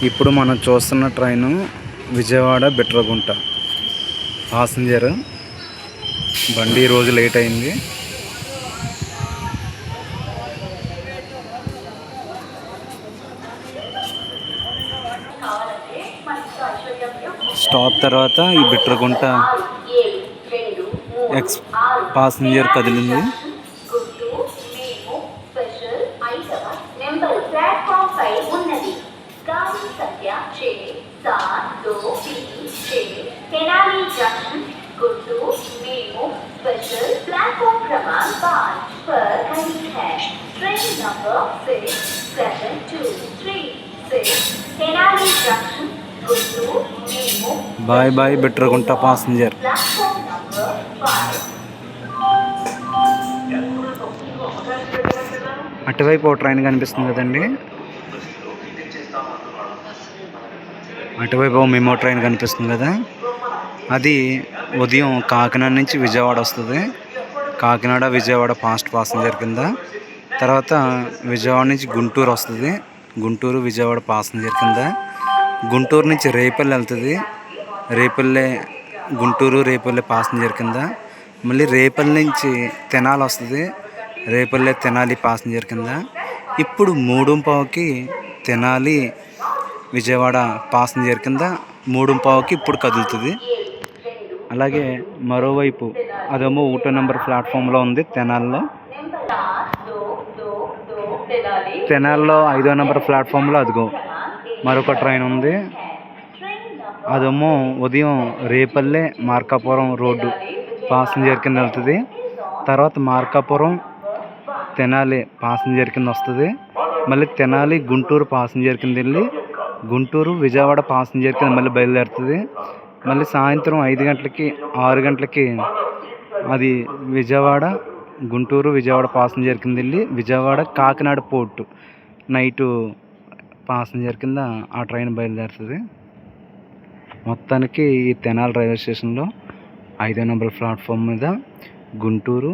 ఇప్పుడు మనం చూస్తున్న ట్రైను విజయవాడ బిట్రగుంట ప్యాసింజర్ బండి రోజు లేట్ అయింది. స్టాప్ తర్వాత ఈ బిట్రగుంట ప్యాసింజర్ కదిలింది. Bye bye Bitragunta passenger. అటువైపు ఒక ట్రైన్ కనిపిస్తుంది కదండి, అటువైపు మెమో ట్రైన్ కనిపిస్తుంది కదా, అది ఉదయం కాకినాడ నుంచి విజయవాడ వస్తుంది. కాకినాడ విజయవాడ ఫాస్ట్ ప్యాసింజర్ కింద. తర్వాత విజయవాడ నుంచి గుంటూరు వస్తుంది, గుంటూరు విజయవాడ ప్యాసింజర్ కింద. గుంటూరు నుంచి రేపల్లి వెళ్తుంది, రేపల్లె గుంటూరు రేపల్లె ప్యాసింజర్ కింద. మళ్ళీ రేపల్లి నుంచి తెనాలి వస్తుంది, రేపల్లె తెనాలి ప్యాసింజర్ కింద. ఇప్పుడు 3:15కి తెనాలి విజయవాడ ప్యాసింజర్ కింద 3:15కి ఇప్పుడు కదులుతుంది. అలాగే మరోవైపు అదేమో 1 నెంబర్ ప్లాట్ఫామ్లో ఉంది తెనాలిలో. తెనాలిలో 5వ నెంబర్ ప్లాట్ఫామ్లో అదిగో మరొక ట్రైన్ ఉంది. అదేమో ఉదయం రేపల్లె మార్కాపురం రోడ్డు ప్యాసింజర్ కింద వెళ్తుంది. తర్వాత మార్కాపురం తెనాలి ప్యాసింజర్ కింద వస్తుంది. మళ్ళీ తెనాలి గుంటూరు ప్యాసింజర్ కింద వెళ్ళి గుంటూరు విజయవాడ ప్యాసింజర్ కింద మళ్ళీ బయలుదేరుతుంది. మళ్ళీ సాయంత్రం 5 గంటలకి 6 గంటలకి అది విజయవాడ గుంటూరు విజయవాడ ప్యాసింజర్ కింద వెళ్ళి Vijayawada Kakinada port night passenger కింద ఆ ట్రైన్ బయలుదేరుతుంది. మొత్తానికి ఈ తెనాలి రైల్వే స్టేషన్లో 5వ నెంబర్ ప్లాట్ఫామ్ మీద గుంటూరు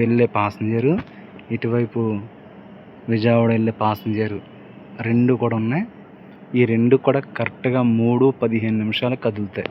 వెళ్ళే ప్యాసింజరు, ఇటువైపు విజయవాడ వెళ్ళే ప్యాసింజరు రెండు కూడా ఉన్నాయి. ఈ రెండు కూడా కరెక్ట్గా 3:15 నిమిషాలు కదులుతాయి.